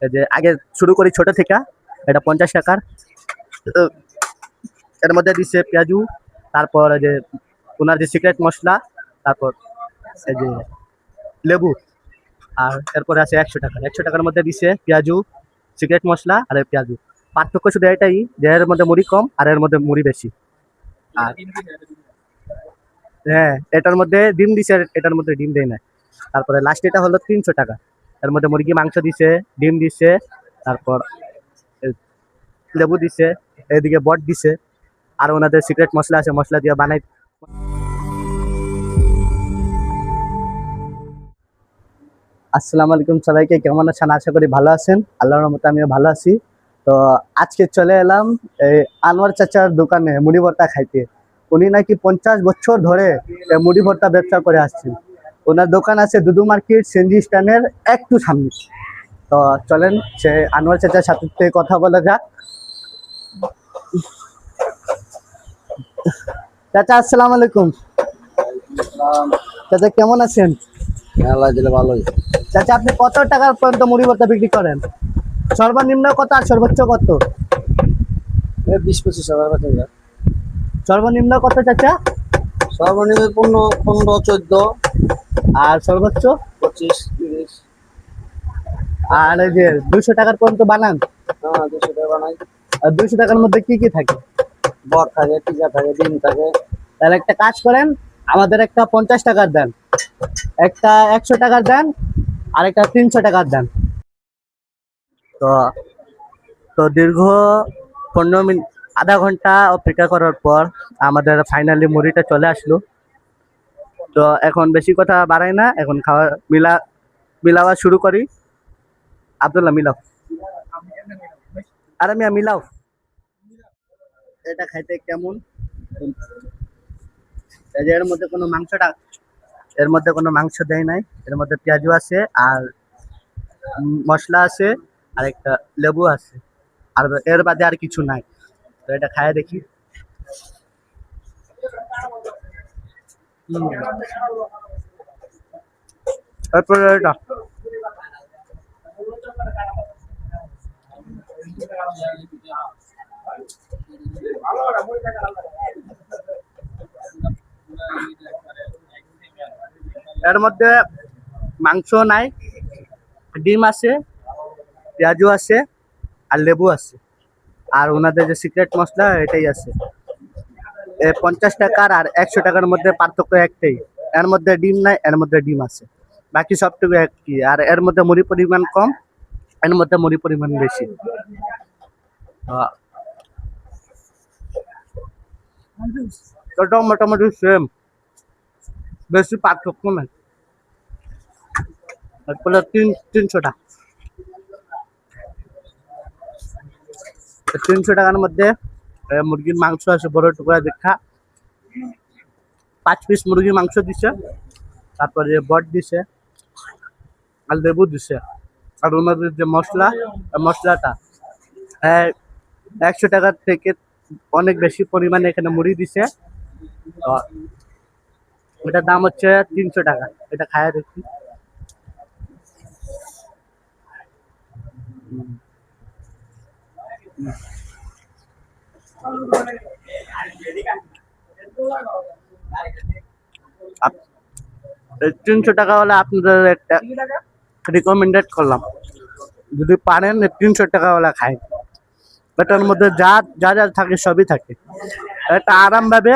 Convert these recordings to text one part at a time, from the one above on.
এই যে আগে শুরু করি ছোট থেকে, এটা 50 টাকার। তো এর মধ্যে দিচ্ছে পেঁয়াজু, তারপর এই যে ওনার যে সিক্রেট মশলা, তারপর এই যে লেবু, আর এরপরে আছে 100 টাকা। 100 টাকার মধ্যে দিচ্ছে পেঁয়াজু, সিক্রেট মশলা আর এই পেঁয়াজু। পার্থক্য শুধু এটাই যে এর মধ্যে মুড়ি কম আর এর মধ্যে মুড়ি বেশি। আর হ্যাঁ, এটার মধ্যে ডিম দিছে আর এটার মধ্যে ডিম দেয় না। তারপরে লাস্ট এটা হলো 300 টাকা। এর মধ্যে মুরগি মাংস দিছে, ডিম দিছে, তারপর এ লেবু দিছে, এদিকে বট দিছে, আর ওনাদের সিক্রেট মশলা আছে, মশলা দিয়ে বানাই। আসসালামু আলাইকুম সবাইকে, কেমন আছেন? আশা করি ভালো আছেন। আল্লাহর রহমতে আমিও ভালো আছি। তো আজকে চলে এলাম এই আনোয়ার চাচার দোকানে মুড়ি ভর্তা খাইতে। উনি নাকি 50 বছর ধরে মুড়ি ভর্তা ব্যবসা করে আসছেন। ওনার দোকান আছে দুদু মার্কেট সেনজি স্ট্যান্ডের একটু সামনে। তো চলেন সে আনোয়ার চাচার সাথে থেকে কথা বলা যাক। চাচা আসসালামু আলাইকুম। চাচা কেমন আছেন? আল্লাহ দিলে ভালোই। চাচা আপনি কত টাকার পর্যন্ত মুড়ি ভর্তা বিক্রি করেন? সর্বনিম্ন কত আর সর্বোচ্চ কত? 20-25 হাজার টাকা। সর্বনিম্ন কত চাচা? সর্বনিম্ন 15-14, আর সর্বোচ্চ? 25-30। আর এই যে 200 টাকার পর্যন্ত বানান? হ্যাঁ, 200 টাকা বানাই। আর 200 টাকার মধ্যে কি কি থাকে? বট থাকে, টিকা থাকে, ডিম থাকে। তাহলে একটা কাজ করেন, আমাদের একটা 50 টাকার দেন, একটা 100 টাকার দেন, আর একটা 300 টাকার দেন। তো তো দীর্ঘ 15 মিনিট, আধা ঘন্টা অপেক্ষা করার পর আমাদের ফাইনালি মুড়িটা চলে আসলো। তো এখন বেশি কথা বাড়াই না, এখন খাওয়া মিলাওয়া শুরু করি। আব্দুল্লাহ মিলাও, আর আমি মিলাও। এটা খাইতে কেমন? এই যে এর মধ্যে কোনো মাংসটা, এর মধ্যে কোনো মাংস দেয় নাই, এর মধ্যে পেঁয়াজু আছে আর মশলা আছে আর একটা লেবু আছে, আর এর বাদে আর কিছু নাই। তো এটা খায় দেখি। তারপরে এটা এর মধ্যে মাংস নাই, ডিম আছে, পেঁয়াজু আছে আর লেবু আছে, আর ওনাদের যে সিক্রেট মশলা এটাই আছে। 50 টাকার আর 100 টাকার মধ্যে পার্থক্য একটাই, এর মধ্যে ডিম নাই, এর মধ্যে ডিম আছে, বাকি সবটুকু একই। আর এর মধ্যে মুড়ি পরিমাণ কম, এর মধ্যে মুড়ি পরিমাণ বেশি। মোটামুটি সেম, বেশি পার্থক্য নাই। তারপরে 300 টাকা, 300 টাকার মধ্যে মুরগির মাংস আছে বড় টুকরা দেখা, 5 পিস মুরগির মাংস দিছে, তারপরে বট দিছে আর লেবু দিছে, আর ওনাদের যে মশলা, মশলাটা 100 টাকার থেকে অনেক বেশি পরিমাণে এখানে মুড়ি দিছে। এটার দাম হচ্ছে 300 টাকা। এটা খায় দেখি। আপ- এই 300 টাকা হলে আপনাদের একটা রিকমেন্ডেড করলাম, যদি পারেন 300 টাকা খায়। এটার মধ্যে যা যা যা থাকে সবই থাকে। এটা আরামভাবে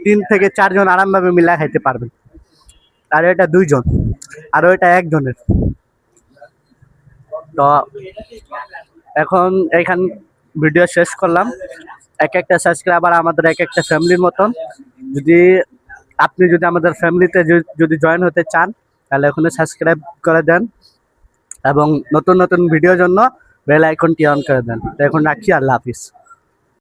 3 থেকে 4 জন আরামভাবে মিলা খাইতে পারবেন। আর এটা 2 জন, আর ওইটা 1 জনের। তো এখন এখান ভিডিও শেষ করলাম। এক একটা সাবস্ক্রাইবার আমাদের এক একটা ফ্যামিলির মতন। যদি আপনি যদি আমাদের ফ্যামিলিতে যদি জয়েন হতে চান, তাহলে এখানে সাবস্ক্রাইব করে দেন এবং নতুন নতুন ভিডিওর জন্য বেল আইকনটি অন করে দেন। তো এখন রাখছি, আল্লাহ হাফিজ।